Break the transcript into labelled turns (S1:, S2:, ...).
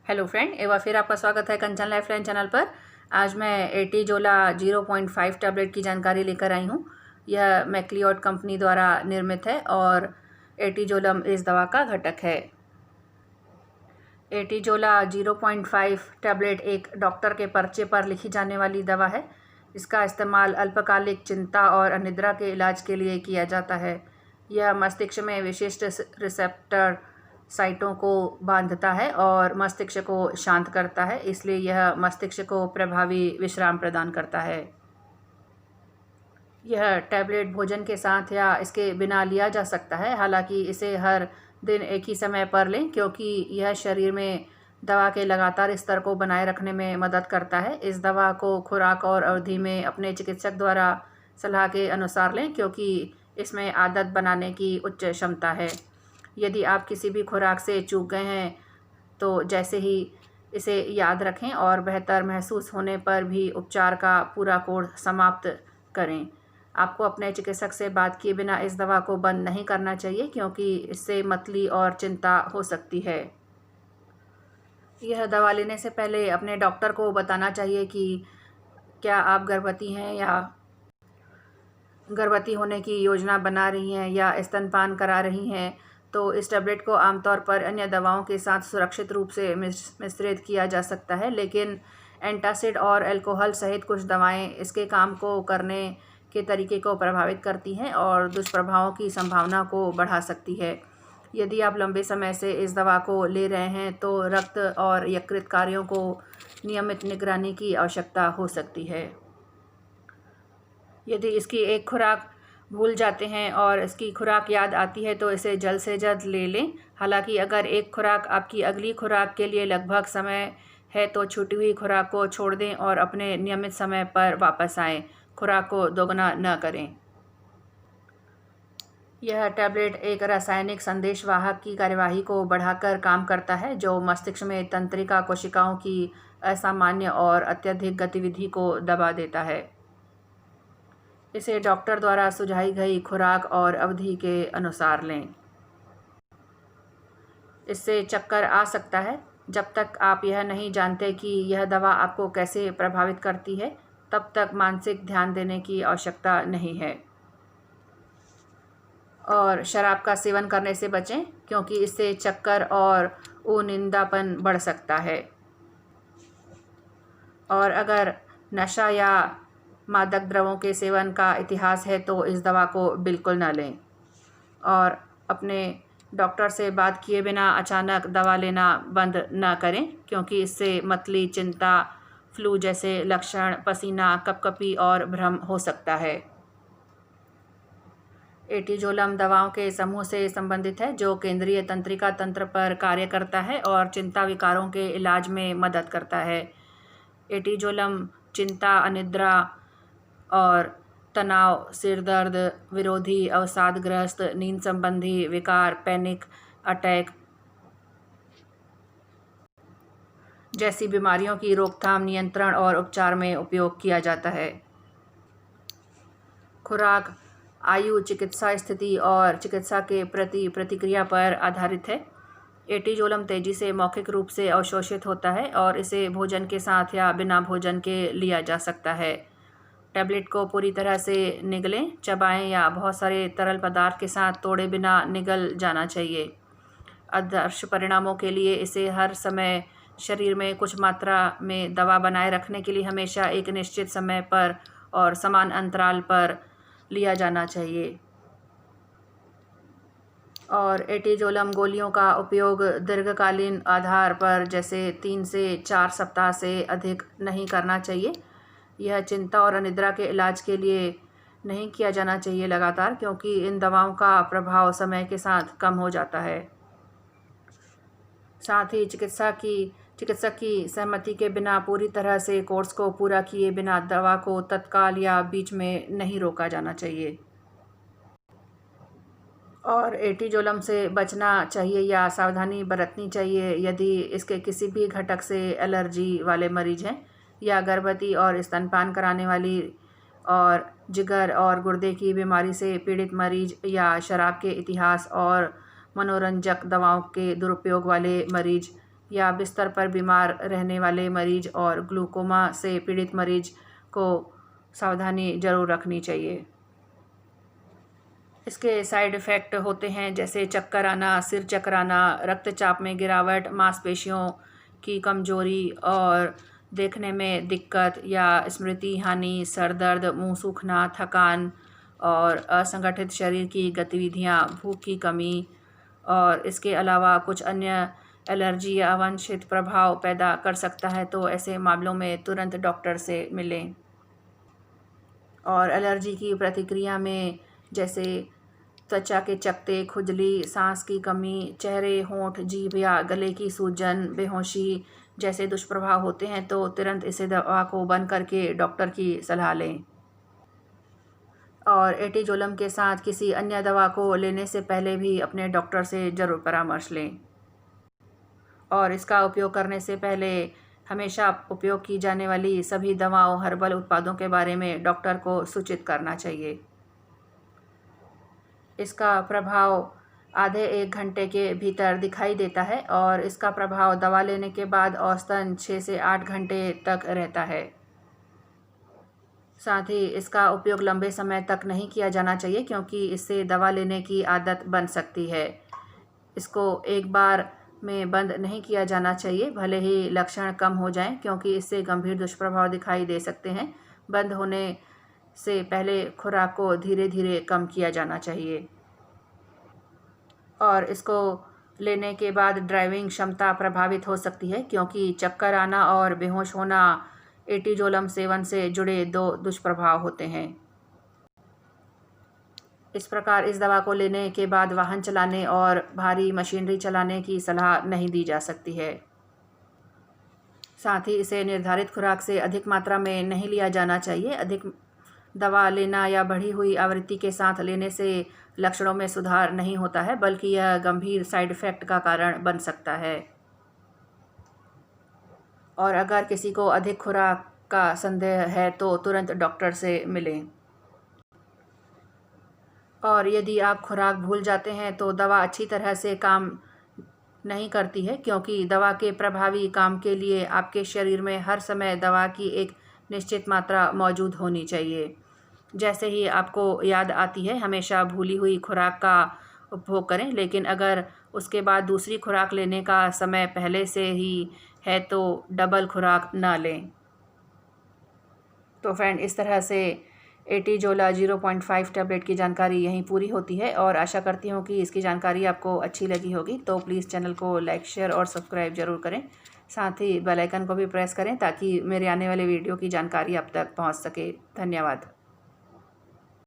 S1: Hello friend, एक बार फिर आपका स्वागत है कंचन लाइफलाइन चैनल पर। आज मैं एटीजोला 0.5 टैबलेट की जानकारी लेकर आई हूँ। यह मैक्लियोड कंपनी द्वारा निर्मित है और एटीजोलम इस दवा का घटक है। एटीजोला 0.5 टैबलेट एक डॉक्टर के पर्चे पर लिखी जाने वाली दवा है। इसका इस्तेमाल अल्पकालिक चिंता और अनिद्रा के इलाज के लिए किया जाता है। यह मस्तिष्क में विशिष्ट रिसेप्टर साइटों को बांधता है और मस्तिष्क को शांत करता है, इसलिए यह मस्तिष्क को प्रभावी विश्राम प्रदान करता है। यह टैबलेट भोजन के साथ या इसके बिना लिया जा सकता है, हालांकि इसे हर दिन एक ही समय पर लें क्योंकि यह शरीर में दवा के लगातार स्तर को बनाए रखने में मदद करता है। इस दवा को खुराक और अवधि में अपने चिकित्सक द्वारा सलाह के अनुसार लें क्योंकि इसमें आदत बनाने की उच्च क्षमता है। यदि आप किसी भी खुराक से चूक गए हैं तो जैसे ही इसे याद रखें और बेहतर महसूस होने पर भी उपचार का पूरा कोर्स समाप्त करें। आपको अपने चिकित्सक से बात किए बिना इस दवा को बंद नहीं करना चाहिए क्योंकि इससे मतली और चिंता हो सकती है। यह दवा लेने से पहले अपने डॉक्टर को बताना चाहिए कि क्या आप गर्भवती हैं या गर्भवती होने की योजना बना रही हैं या स्तनपान करा रही हैं। तो इस टैबलेट को आमतौर पर अन्य दवाओं के साथ सुरक्षित रूप से मिश्रित किया जा सकता है, लेकिन एंटासिड और अल्कोहल सहित कुछ दवाएं इसके काम को करने के तरीके को प्रभावित करती हैं और दुष्प्रभावों की संभावना को बढ़ा सकती है। यदि आप लंबे समय से इस दवा को ले रहे हैं तो रक्त और यकृत कार्यों को नियमित निगरानी की आवश्यकता हो सकती है। यदि इसकी एक खुराक भूल जाते हैं और इसकी खुराक याद आती है तो इसे जल्द से जल्द ले लें। हालांकि अगर एक खुराक आपकी अगली खुराक के लिए लगभग समय है तो छूटी हुई खुराक को छोड़ दें और अपने नियमित समय पर वापस आएं। खुराक को दोगुना न करें। यह टैबलेट एक रासायनिक संदेशवाहक की कार्यवाही को बढ़ाकर काम करता है जो मस्तिष्क में तंत्रिका कोशिकाओं की असामान्य और अत्यधिक गतिविधि को दबा देता है। इसे डॉक्टर द्वारा सुझाई गई खुराक और अवधि के अनुसार लें। इससे चक्कर आ सकता है। जब तक आप यह नहीं जानते कि यह दवा आपको कैसे प्रभावित करती है, तब तक मानसिक ध्यान देने की आवश्यकता नहीं है। और शराब का सेवन करने से बचें क्योंकि इससे चक्कर और उनिंदापन बढ़ सकता है। और अगर नशा या मादक द्रव्यों के सेवन का इतिहास है तो इस दवा को बिल्कुल न लें। और अपने डॉक्टर से बात किए बिना अचानक दवा लेना बंद न करें क्योंकि इससे मतली, चिंता, फ्लू जैसे लक्षण, पसीना, कपकपी और भ्रम हो सकता है। एटीजोलम दवाओं के समूह से संबंधित है जो केंद्रीय तंत्रिका तंत्र पर कार्य करता है और चिंता विकारों के इलाज में मदद करता है। एटीजोलम चिंता, अनिद्रा और तनाव, सिर दर्द, विरोधी, अवसादग्रस्त, नींद संबंधी विकार, पैनिक अटैक जैसी बीमारियों की रोकथाम, नियंत्रण और उपचार में उपयोग किया जाता है। खुराक, आयु, चिकित्सा स्थिति और चिकित्सा के प्रति प्रतिक्रिया पर आधारित है। एटीजोलम तेजी से मौखिक रूप से अवशोषित होता है और इसे भोजन के साथ या बिना भोजन के लिया जा सकता है। टैबलेट को पूरी तरह से निगलें, चबाएं या बहुत सारे तरल पदार्थ के साथ तोड़े बिना निगल जाना चाहिए। आदर्श परिणामों के लिए इसे हर समय शरीर में कुछ मात्रा में दवा बनाए रखने के लिए हमेशा एक निश्चित समय पर और समान अंतराल पर लिया जाना चाहिए। और एटीजोलम गोलियों का उपयोग दीर्घकालीन आधार पर जैसे 3 से 4 सप्ताह से अधिक नहीं करना चाहिए। यह चिंता और अनिद्रा के इलाज के लिए नहीं किया जाना चाहिए लगातार क्योंकि इन दवाओं का प्रभाव समय के साथ कम हो जाता है। साथ ही चिकित्सक की सहमति के बिना पूरी तरह से कोर्स को पूरा किए बिना दवा को तत्काल या बीच में नहीं रोका जाना चाहिए। और एटीजोलम से बचना चाहिए या सावधानी बरतनी चाहिए यदि इसके किसी भी घटक से एलर्जी वाले मरीज हैं या गर्भवती और स्तनपान कराने वाली और जिगर और गुर्दे की बीमारी से पीड़ित मरीज या शराब के इतिहास और मनोरंजक दवाओं के दुरुपयोग वाले मरीज या बिस्तर पर बीमार रहने वाले मरीज और ग्लूकोमा से पीड़ित मरीज को सावधानी ज़रूर रखनी चाहिए। इसके साइड इफ़ेक्ट होते हैं जैसे चक्कर आना, सिर चकराना, रक्तचाप में गिरावट, मांसपेशियों की कमजोरी और देखने में दिक्कत या स्मृति हानि, सर दर्द, मुंह सूखना, थकान और असंगठित शरीर की गतिविधियां, भूख की कमी और इसके अलावा कुछ अन्य एलर्जी या अवांछित प्रभाव पैदा कर सकता है। तो ऐसे मामलों में तुरंत डॉक्टर से मिलें। और एलर्जी की प्रतिक्रिया में जैसे त्वचा के चकत्ते, खुजली, सांस की कमी, चेहरे, होंठ, जीभ या गले की सूजन, बेहोशी जैसे दुष्प्रभाव होते हैं तो तुरंत इसे दवा को बंद करके डॉक्टर की सलाह लें। और एटिजोलम के साथ किसी अन्य दवा को लेने से पहले भी अपने डॉक्टर से ज़रूर परामर्श लें। और इसका उपयोग करने से पहले हमेशा उपयोग की जाने वाली सभी दवाओं, हर्बल उत्पादों के बारे में डॉक्टर को सूचित करना चाहिए। इसका प्रभाव आधे 1 घंटे के भीतर दिखाई देता है और इसका प्रभाव दवा लेने के बाद औसतन 6 से 8 घंटे तक रहता है। साथ ही इसका उपयोग लंबे समय तक नहीं किया जाना चाहिए क्योंकि इससे दवा लेने की आदत बन सकती है। इसको एक बार में बंद नहीं किया जाना चाहिए, भले ही लक्षण कम हो जाएं, क्योंकि इससे गंभीर दुष्प्रभाव दिखाई दे सकते हैं। बंद होने से पहले खुराक को धीरे धीरे कम किया जाना चाहिए। और इसको लेने के बाद ड्राइविंग क्षमता प्रभावित हो सकती है क्योंकि चक्कर आना और बेहोश होना एटिजोलम सेवन से जुड़े 2 दुष्प्रभाव होते हैं। इस प्रकार इस दवा को लेने के बाद वाहन चलाने और भारी मशीनरी चलाने की सलाह नहीं दी जा सकती है। साथ ही इसे निर्धारित खुराक से अधिक मात्रा में नहीं लिया जाना चाहिए। अधिक दवा लेना या बढ़ी हुई आवृत्ति के साथ लेने से लक्षणों में सुधार नहीं होता है, बल्कि यह गंभीर साइड इफ़ेक्ट का कारण बन सकता है। और अगर किसी को अधिक खुराक का संदेह है तो तुरंत डॉक्टर से मिलें। और यदि आप खुराक भूल जाते हैं तो दवा अच्छी तरह से काम नहीं करती है, क्योंकि दवा के प्रभावी काम के लिए आपके शरीर में हर समय दवा की एक निश्चित मात्रा मौजूद होनी चाहिए। जैसे ही आपको याद आती है हमेशा भूली हुई खुराक का उपभोग करें, लेकिन अगर उसके बाद दूसरी खुराक लेने का समय पहले से ही है तो डबल खुराक ना लें। तो फ्रेंड, इस तरह से एटिजोला 0.5 टैबलेट की जानकारी यहीं पूरी होती है और आशा करती हूँ कि इसकी जानकारी आपको अच्छी लगी होगी। तो प्लीज़ चैनल को लाइक, शेयर और सब्सक्राइब ज़रूर करें। साथ ही बेल आइकन को भी प्रेस करें ताकि मेरे आने वाले वीडियो की जानकारी आप तक पहुँच सके। धन्यवाद।